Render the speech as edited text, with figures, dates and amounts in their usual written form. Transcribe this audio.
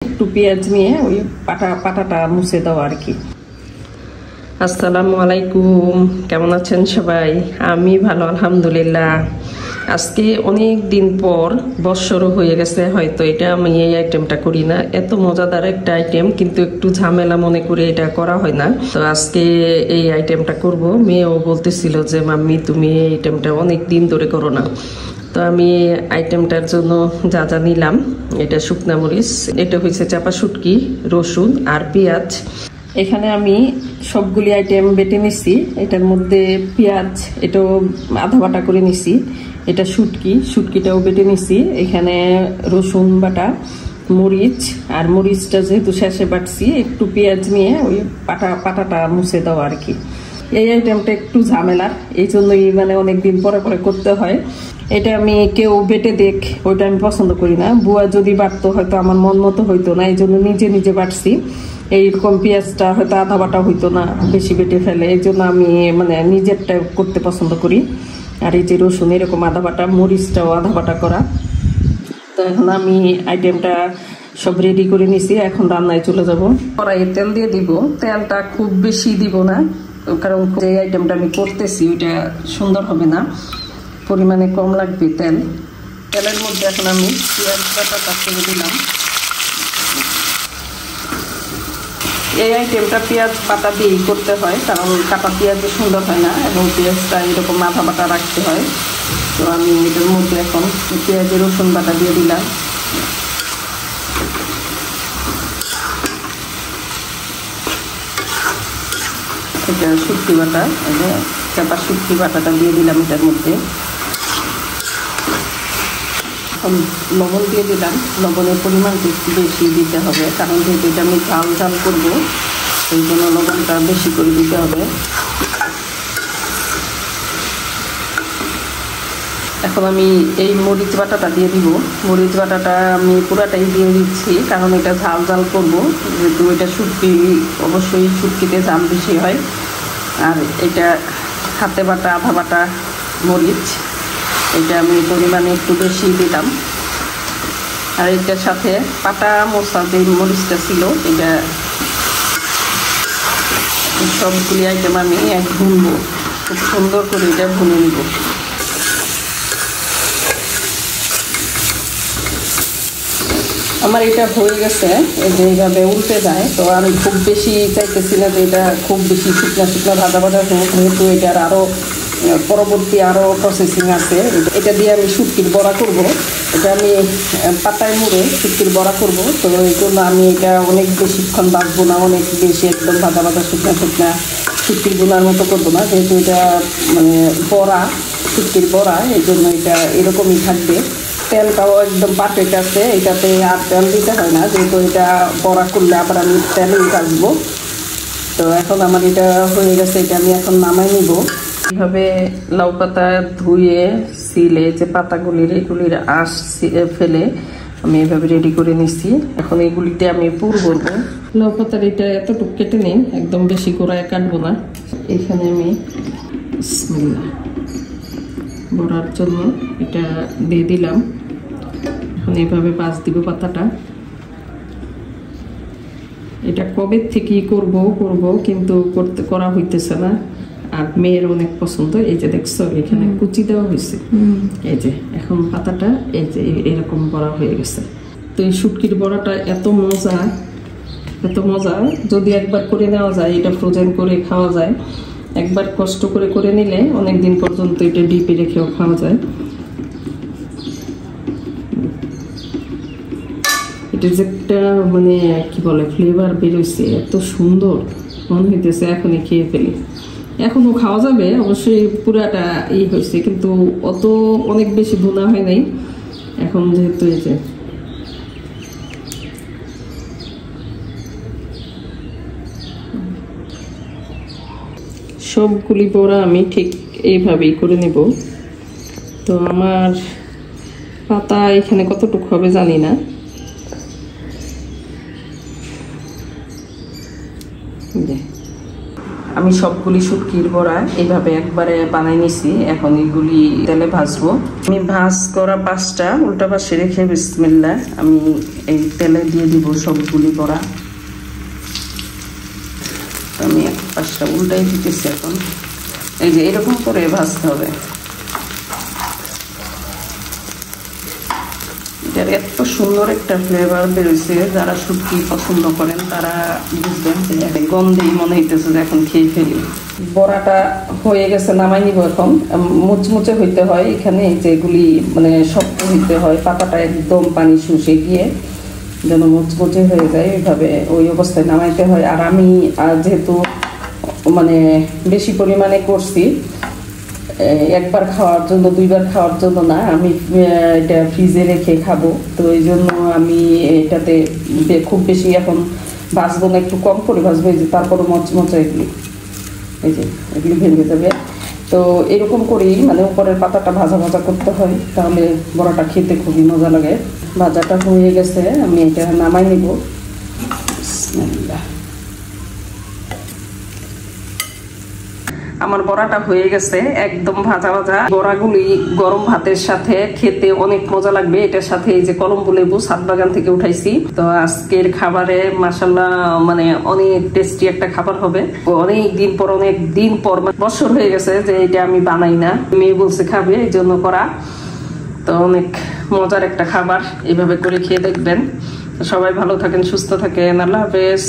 একটু পেঁয়াজ নিয়ে ওই পাটাটা মুছে দাও আর কি। আসসালামু আলাইকুম, কেমন আছেন সবাই? আমি ভালো আলহামদুলিল্লাহ। আজকে অনেক দিন পর বৎসরও হয়ে গেছে, হয়তো এটা আমি এই আইটেমটা করি না। এত মজাদার একটা আইটেম, কিন্তু একটু ঝামেলা মনে করে এটা করা হয় না। তো আজকে এই আইটেমটা করব। মেয়েও বলতেছিল যে মাম্মি তুমি এই আইটেমটা অনেক দিন ধরে করো না। তো আমি আইটেমটার জন্য যা যা নিলাম, এটা শুকনা মরিচ, এটা হয়েছে চাপা শুটকি, রসুন আর পেঁয়াজ। এখানে আমি সবগুলি আইটেম বেটে নিছি। এটার মধ্যে পেঁয়াজ এটাও আধা বাটা করে নিছি, এটা শুটকিটাও বেটে নিছি। এখানে রসুন বাটা, মরিচ, আর মরিচটা যেহেতু শেষে বাটছি, একটু পেঁয়াজ নিয়ে ওই পাটাটা মুছে দাও আর কি। এই আইটেমটা একটু ঝামেলার, এই জন্যই মানে অনেকদিন পরে পরে করতে হয়। এটা আমি কেউ বেটে দেখ, ওইটা আমি পছন্দ করি না। বুয়া যদি বাটতো হয়তো আমার মন মতো হইতো না, এই জন্য নিজে বাটছি। এইরকম পেঁয়াজটা হয়তো আধা বাটা হইতো না, বেশি বেটে ফেলে, এই জন্য আমি মানে নিজেরটা করতে পছন্দ করি। আর এই যে রসুন এরকম আধা বাটা, মরিচটাও আধা বাটা করা। তো এখন আমি আইটেমটা সব রেডি করে নিছি, এখন রান্নায় চলে যাব। কড়াইয়ে তেল দিয়ে দিব, তেলটা খুব বেশি দিব না, কারণ যে আইটেমটা আমি করতেছি ওইটা সুন্দর হবে না, পরিমাণে কম লাগবে তেল। তেলের মধ্যে এখন আমি পেঁয়াজ বাটাটা করে দিলাম। এই আইটেমটা পেঁয়াজ বাটা দিয়েই করতে হয়, কারণ কাটা পেঁয়াজে সুন্দর হয় না, এবং পেঁয়াজটা এরকম আধা বাটা রাখতে হয়। তো আমি এটার মধ্যে এখন পেঁয়াজের রসুন বাটা দিয়ে দিলাম। এটা শুটকি বাটা, চাপা শুটকি বাটাটা দিয়ে দিলাম এটার মধ্যে। এখন লবণ দিয়ে দিলাম। লবণের পরিমাণটা একটু বেশি দিতে হবে, কারণ যেহেতু এটা আমি ঝাল করবো, সেই জন্য লবণটা বেশি করে দিতে হবে। এখন আমি এই মরিচ বাটাটা দিয়ে দিব। মরিচ বাটাটা আমি পুরাটাই দিয়ে দিচ্ছি, কারণ এটা ঝাল করবো, যেহেতু এটা শুটকি, অবশ্যই শুটকিতে ঝাল বেশি হয়। আর এটা হাতে বাটা আধা বাটা মরিচ, এটা আমি পরিমাণে একটু বেশি দিলাম। আর এটার সাথে পাটা মশলা যে মরিচটা ছিল, এটা সবগুলি আইটেম আমি ভুনবো, খুব সুন্দর করে এটা ভুনে নিব। আমার এটা হয়ে গেছে, এই যে এইভাবে উল্টে যায়। তো আমি খুব বেশি চাইতেছি না যে এটা খুব বেশি শুকনা ভাজা হোক, যেহেতু এটার আরও পরবর্তী আরও প্রসেসিং আছে। এটা দিয়ে আমি শুটকির বড়া করব। এটা আমি পাতায় মুড়ে শুটকির বড়া করব। তো এই জন্য আমি এটা অনেক বেশিক্ষণ বাঁচবো না, অনেক বেশি একদম ভাজা শুকনা শুটকির বোনার মতো করবো না, যেহেতু এটা মানে বড়া, শুটকির বড়া, এই জন্য এটা এরকমই থাকবে। তেলটাও একদম পারফেক্ট আছে, এটাতে আর তেল দিতে হয় না, যেহেতু এটা বড়া করলে আবার আমি তেলেই ভাজবো। তো এখন আমার এটা হয়ে গেছে, এটা আমি এখন নামাই নিব। এইভাবে লাউ পাতা ধুয়ে সিলে যে পাতাগুলির, এগুলির আঁশ ফেলে আমি এইভাবে রেডি করে নিচ্ছি। এখন এগুলিতে আমি পুর ভরবো। লাউ পাতার এটা এতটুকু কেটে নিই, একদম বেশি গোড়ায় কাটবো না। এখানে আমি বড়ার জন্য এটা দিয়ে দিলাম। এখন এইভাবে পাশ দিব পাতাটা। এটা কবে থেকেই করব কিন্তু করা হইতেছে না। আর মেয়ের অনেক পছন্দ। এই যে দেখছো, এখানে কুচি দেওয়া হয়েছে। এই যে এখন পাতাটা এই যে এরকম বড়া হয়ে গেছে। তো এই শুটকির বড়াটা এত মজা, যদি একবার করে নেওয়া যায়, এটা ফ্রোজেন করে খাওয়া যায়। একবার কষ্ট করে নিলে অনেক দিন পর্যন্ত এটা ডিপে রেখেও খাওয়া যায়। এটা যে একটা মানে কি বলে ফ্লেভার বেরোইছে, এত সুন্দর মনে হইতেছে এখনই খেয়ে ফেলি। এখনো খাওয়া যাবে, অবশ্যই পুরাটা হয়েছে, কিন্তু অনেক বেশি ভুনা হয় নাই। এখন যেহেতু এই যে সবগুলি বড়া আমি ঠিক এইভাবেই করে নেব। তো আমার পাতা এখানে কতটুকু হবে জানি না। আমি সবগুলি শুটকির বড়া এইভাবে একবারে বানাই নিছি। এখন এগুলি তেলে ভাজবো। আমি ভাজ করা 5টা উল্টা পাশে রেখে বিসমিল্লাহ আমি এই তেলে দিয়ে দিব সবগুলি বড়া। আমি 5টা উল্টাই দিতেছি। এখন এই যে এরকম করে ভাজতে হবে। এটার এত সুন্দর একটা ফ্লেভার বেরোইছে, যারা শুটকি পছন্দ করেন তারা বুঝবেন যে গন্ধেই মনে হইতেছে যে এখন খেয়ে ফেলি। বড়াটা হয়ে গেছে, নামাই নিব। এখন মুচমুচে হইতে হয়, এখানে যেগুলি মানে শক্ত হইতে হয়, পাতাটা একদম পানি শুষে গিয়ে যেন মুচমুচে হয়ে যায়, ওইভাবে ওই অবস্থায় নামাইতে হয়। আর আমি যেহেতু মানে বেশি পরিমাণে করছি, একবার খাওয়ার জন্য 2বার খাওয়ার জন্য না, আমি এটা ফ্রিজে রেখে খাবো, তো এই জন্য আমি এটাতে খুব বেশি এখন ভাজবো না, একটু কম করে ভাজবো। এই যে তারপরে মচমচা এগুলি, এই যে এগুলি ভেঙে যাবে। তো এরকম করেই মানে উপরের পাতাটা ভাজা ভাজা করতে হয়, তাহলে বড়াটা খেতে খুবই মজা লাগে। ভাজাটা হয়ে গেছে, আমি এটা নামাই নিব। বিসমিল্লাহ। আমার বড়াটা হয়ে গেছে একদম ভাজা ভাজা। বড়াগুলি গরম ভাতের সাথে খেতে অনেক মজা লাগবে। এটার সাথে এই যে কলম্বো লেবু ছাদ বাগান থেকে উঠাইছি। তো আজকের খাবারে মাশাআল্লাহ মানে অনেক টেস্টি একটা খাবার হবে। অনেক দিন পর বছর হয়ে গেছে যে এটা আমি বানাই না, মেয়ে বলছে খাবে, এই জন্য করা। তো অনেক মজার একটা খাবার, এইভাবে করে খেয়ে দেখবেন। সবাই ভালো থাকেন, সুস্থ থাকেন, আল্লাহ হাফেজ।